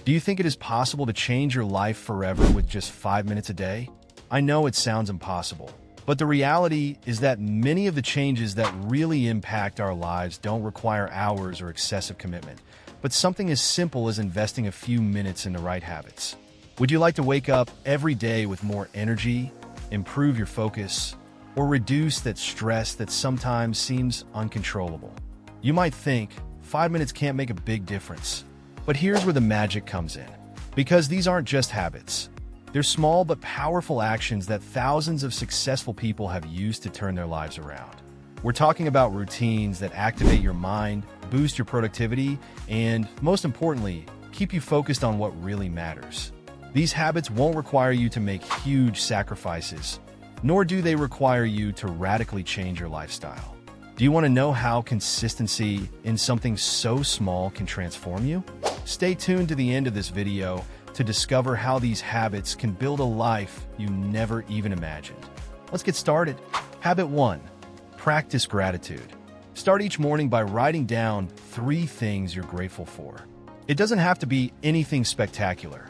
Do you think it is possible to change your life forever with just 5 minutes a day? I know it sounds impossible, but the reality is that many of the changes that really impact our lives don't require hours or excessive commitment, but something as simple as investing a few minutes in the right habits. Would you like to wake up every day with more energy, improve your focus, or reduce that stress that sometimes seems uncontrollable? You might think 5 minutes can't make a big difference, but here's where the magic comes in. Because these aren't just habits. They're small but powerful actions that thousands of successful people have used to turn their lives around. We're talking about routines that activate your mind, boost your productivity, and, most importantly, keep you focused on what really matters. These habits won't require you to make huge sacrifices, nor do they require you to radically change your lifestyle. Do you want to know how consistency in something so small can transform you? Stay tuned to the end of this video to discover how these habits can build a life you never even imagined. Let's get started. Habit 1. Practice gratitude. Start each morning by writing down 3 things you're grateful for. It doesn't have to be anything spectacular.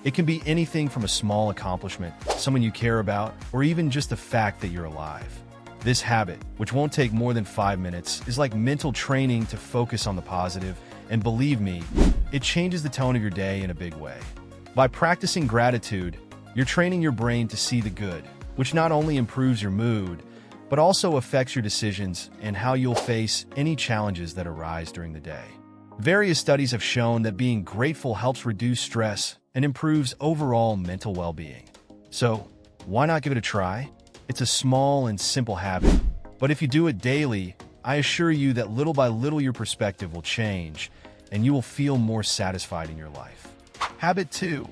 It can be anything from a small accomplishment, someone you care about, or even just the fact that you're alive. This habit, which won't take more than 5 minutes, is like mental training to focus on the positive, and believe me, it changes the tone of your day in a big way. By practicing gratitude, you're training your brain to see the good, which not only improves your mood, but also affects your decisions and how you'll face any challenges that arise during the day. Various studies have shown that being grateful helps reduce stress and improves overall mental well-being. So, why not give it a try? It's a small and simple habit, but if you do it daily, I assure you that little by little your perspective will change and you will feel more satisfied in your life. Habit 2.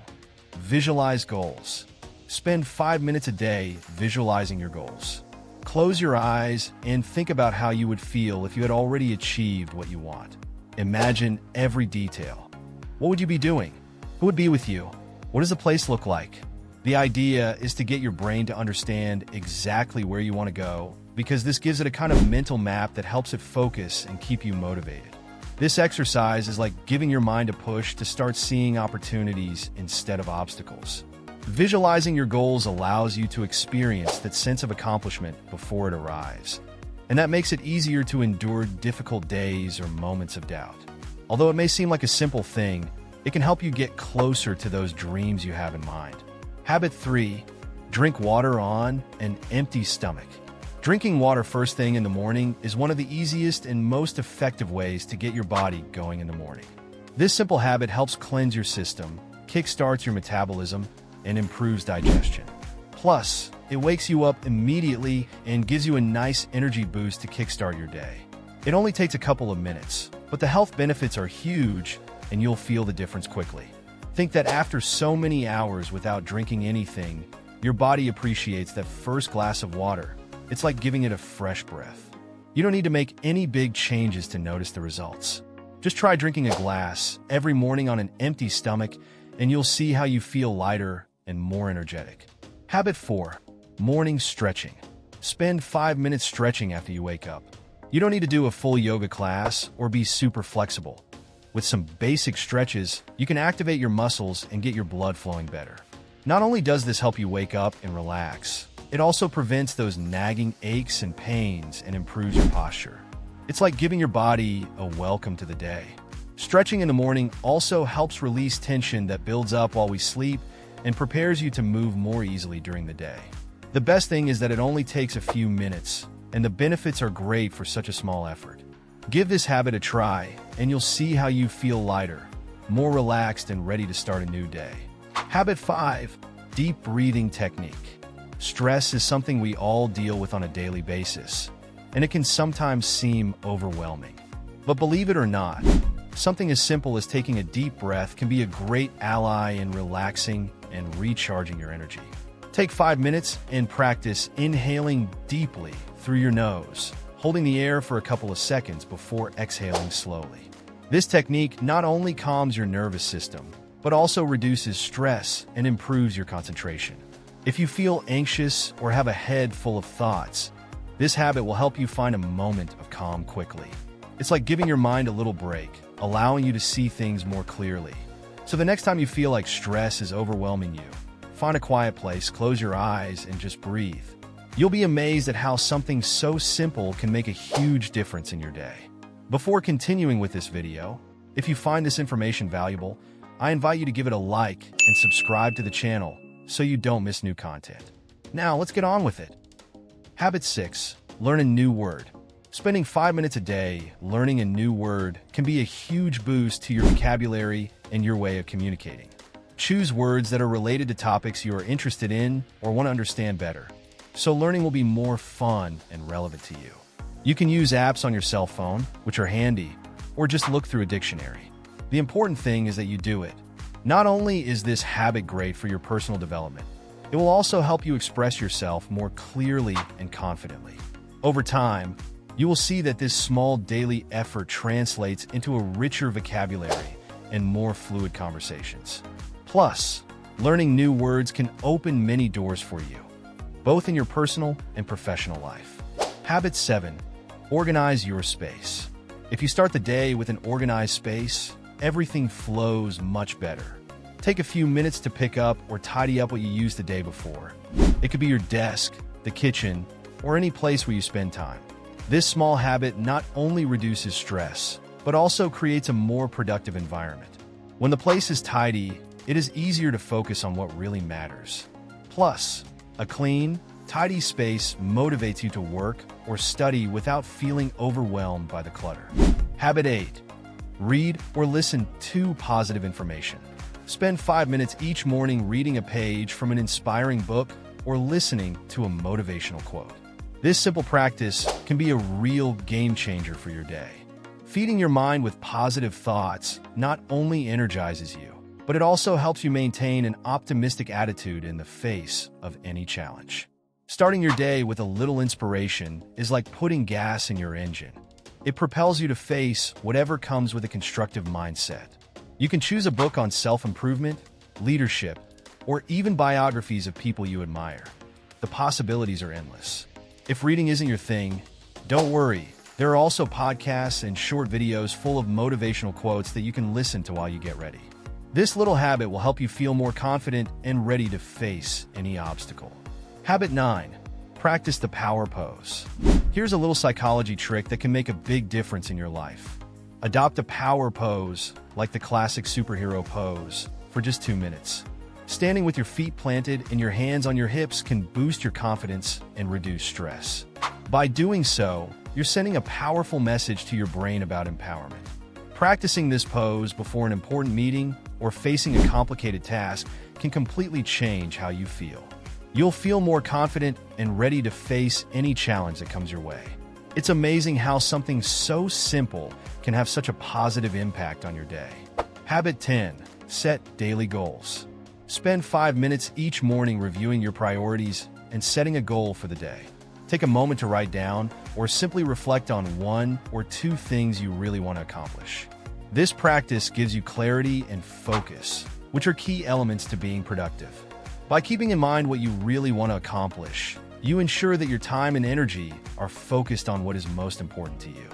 Visualize goals. Spend 5 minutes a day visualizing your goals. Close your eyes and think about how you would feel if you had already achieved what you want. Imagine every detail. What would you be doing? Who would be with you? What does the place look like? The idea is to get your brain to understand exactly where you want to go, because this gives it a kind of mental map that helps it focus and keep you motivated. This exercise is like giving your mind a push to start seeing opportunities instead of obstacles. Visualizing your goals allows you to experience that sense of accomplishment before it arrives, and that makes it easier to endure difficult days or moments of doubt. Although it may seem like a simple thing, it can help you get closer to those dreams you have in mind. Habit 3. Drink water on an empty stomach. Drinking water first thing in the morning is one of the easiest and most effective ways to get your body going in the morning. This simple habit helps cleanse your system, kickstarts your metabolism, and improves digestion. Plus, it wakes you up immediately and gives you a nice energy boost to kickstart your day. It only takes a couple of minutes, but the health benefits are huge and you'll feel the difference quickly. Think that after so many hours without drinking anything, your body appreciates that first glass of water. It's like giving it a fresh breath. You don't need to make any big changes to notice the results. Just try drinking a glass every morning on an empty stomach, and you'll see how you feel lighter and more energetic. Habit 4. Morning stretching. Spend 5 minutes stretching after you wake up. You don't need to do a full yoga class or be super flexible. With some basic stretches, you can activate your muscles and get your blood flowing better. Not only does this help you wake up and relax, it also prevents those nagging aches and pains and improves your posture. It's like giving your body a welcome to the day. Stretching in the morning also helps release tension that builds up while we sleep and prepares you to move more easily during the day. The best thing is that it only takes a few minutes, and the benefits are great for such a small effort. Give this habit a try, and you'll see how you feel lighter, more relaxed, and ready to start a new day. Habit 5. Deep breathing technique. Stress is something we all deal with on a daily basis, and it can sometimes seem overwhelming. But believe it or not, something as simple as taking a deep breath can be a great ally in relaxing and recharging your energy. Take 5 minutes and practice inhaling deeply through your nose, holding the air for a couple of seconds before exhaling slowly. This technique not only calms your nervous system, but also reduces stress and improves your concentration. If you feel anxious or have a head full of thoughts, this habit will help you find a moment of calm quickly. It's like giving your mind a little break, allowing you to see things more clearly. So the next time you feel like stress is overwhelming you, find a quiet place, close your eyes, and just breathe. You'll be amazed at how something so simple can make a huge difference in your day. Before continuing with this video, if you find this information valuable, I invite you to give it a like and subscribe to the channel so you don't miss new content. Now, let's get on with it. Habit 6. Learn a new word. Spending 5 minutes a day learning a new word can be a huge boost to your vocabulary and your way of communicating. Choose words that are related to topics you are interested in or want to understand better, so learning will be more fun and relevant to you. You can use apps on your cell phone, which are handy, or just look through a dictionary. The important thing is that you do it. Not only is this habit great for your personal development, it will also help you express yourself more clearly and confidently. Over time, you will see that this small daily effort translates into a richer vocabulary and more fluid conversations. Plus, learning new words can open many doors for you, both in your personal and professional life. Habit 7. Organize your space. If you start the day with an organized space, everything flows much better. Take a few minutes to pick up or tidy up what you used the day before. It could be your desk, the kitchen, or any place where you spend time. This small habit not only reduces stress, but also creates a more productive environment. When the place is tidy, it is easier to focus on what really matters. Plus, a clean, tidy space motivates you to work or study without feeling overwhelmed by the clutter. Habit 8. Read or listen to positive information. Spend 5 minutes each morning reading a page from an inspiring book or listening to a motivational quote. This simple practice can be a real game changer for your day. Feeding your mind with positive thoughts not only energizes you, but it also helps you maintain an optimistic attitude in the face of any challenge. Starting your day with a little inspiration is like putting gas in your engine. It propels you to face whatever comes with a constructive mindset. You can choose a book on self-improvement, leadership, or even biographies of people you admire. The possibilities are endless. If reading isn't your thing, don't worry. There are also podcasts and short videos full of motivational quotes that you can listen to while you get ready. This little habit will help you feel more confident and ready to face any obstacle. Habit 9. Practice the power pose. Here's a little psychology trick that can make a big difference in your life. Adopt a power pose, like the classic superhero pose, for just 2 minutes. Standing with your feet planted and your hands on your hips can boost your confidence and reduce stress. By doing so, you're sending a powerful message to your brain about empowerment. Practicing this pose before an important meeting or facing a complicated task can completely change how you feel. You'll feel more confident and ready to face any challenge that comes your way. It's amazing how something so simple can have such a positive impact on your day. Habit 10. Set daily goals. Spend 5 minutes each morning reviewing your priorities and setting a goal for the day. Take a moment to write down or simply reflect on 1 or 2 things you really want to accomplish. This practice gives you clarity and focus, which are key elements to being productive. By keeping in mind what you really want to accomplish, you ensure that your time and energy are focused on what is most important to you.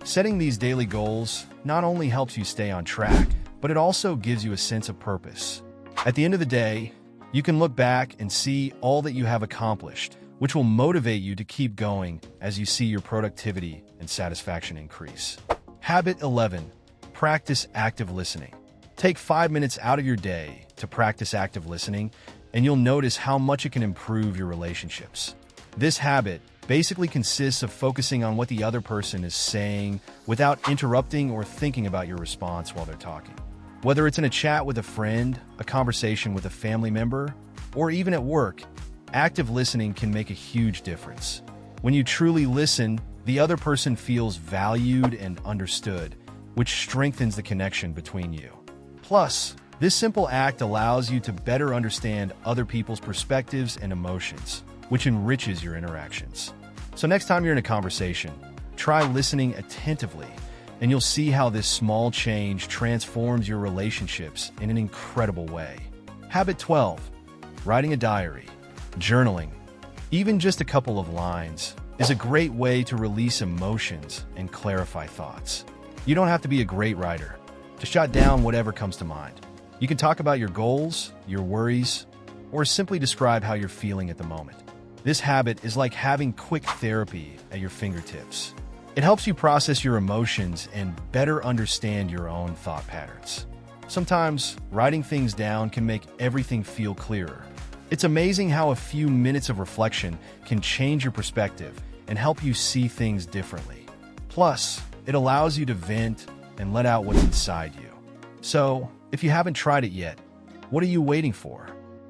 Setting these daily goals not only helps you stay on track, but it also gives you a sense of purpose. At the end of the day, you can look back and see all that you have accomplished, which will motivate you to keep going as you see your productivity and satisfaction increase. Habit 11. Practice active listening. Take 5 minutes out of your day to practice active listening, and you'll notice how much it can improve your relationships. This habit basically consists of focusing on what the other person is saying without interrupting or thinking about your response while they're talking. Whether it's in a chat with a friend, a conversation with a family member, or even at work, active listening can make a huge difference. When you truly listen, the other person feels valued and understood, which strengthens the connection between you. Plus, this simple act allows you to better understand other people's perspectives and emotions, which enriches your interactions. So next time you're in a conversation, try listening attentively, and you'll see how this small change transforms your relationships in an incredible way. Habit 12. Writing a diary. Journaling, even just a couple of lines, is a great way to release emotions and clarify thoughts. You don't have to be a great writer. Just jot down whatever comes to mind. You can talk about your goals, your worries, or simply describe how you're feeling at the moment. This habit is like having quick therapy at your fingertips. It helps you process your emotions and better understand your own thought patterns. Sometimes, writing things down can make everything feel clearer. It's amazing how a few minutes of reflection can change your perspective and help you see things differently. Plus, it allows you to vent and let out what's inside you. So, if you haven't tried it yet, what are you waiting for?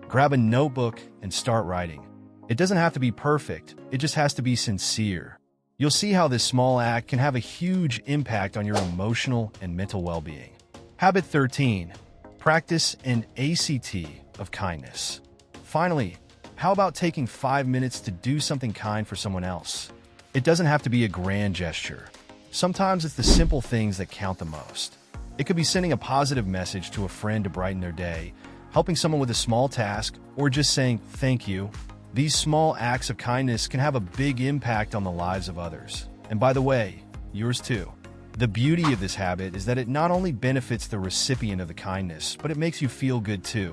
Grab a notebook and start writing. It doesn't have to be perfect, it just has to be sincere. You'll see how this small act can have a huge impact on your emotional and mental well-being. Habit 13. Practice an ACT of kindness. Finally, how about taking 5 minutes to do something kind for someone else? It doesn't have to be a grand gesture. Sometimes it's the simple things that count the most. It could be sending a positive message to a friend to brighten their day, helping someone with a small task, or just saying thank you. These small acts of kindness can have a big impact on the lives of others. And by the way, yours too. The beauty of this habit is that it not only benefits the recipient of the kindness, but it makes you feel good too.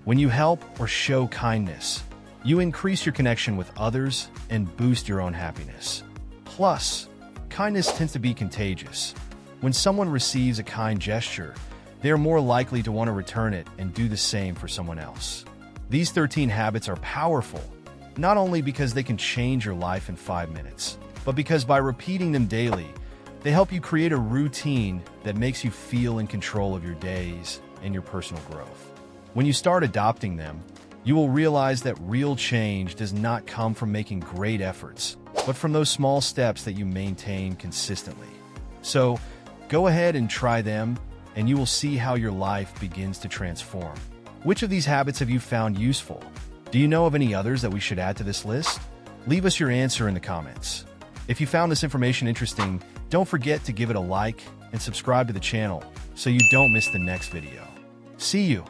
When you help or show kindness, you increase your connection with others and boost your own happiness. Plus, kindness tends to be contagious. When someone receives a kind gesture, they are more likely to want to return it and do the same for someone else. These 13 habits are powerful, not only because they can change your life in 5 minutes, but because by repeating them daily, they help you create a routine that makes you feel in control of your days and your personal growth. When you start adopting them, you will realize that real change does not come from making great efforts, but from those small steps that you maintain consistently. So, go ahead and try them, and you will see how your life begins to transform. Which of these habits have you found useful? Do you know of any others that we should add to this list? Leave us your answer in the comments. If you found this information interesting, don't forget to give it a like and subscribe to the channel so you don't miss the next video. See you!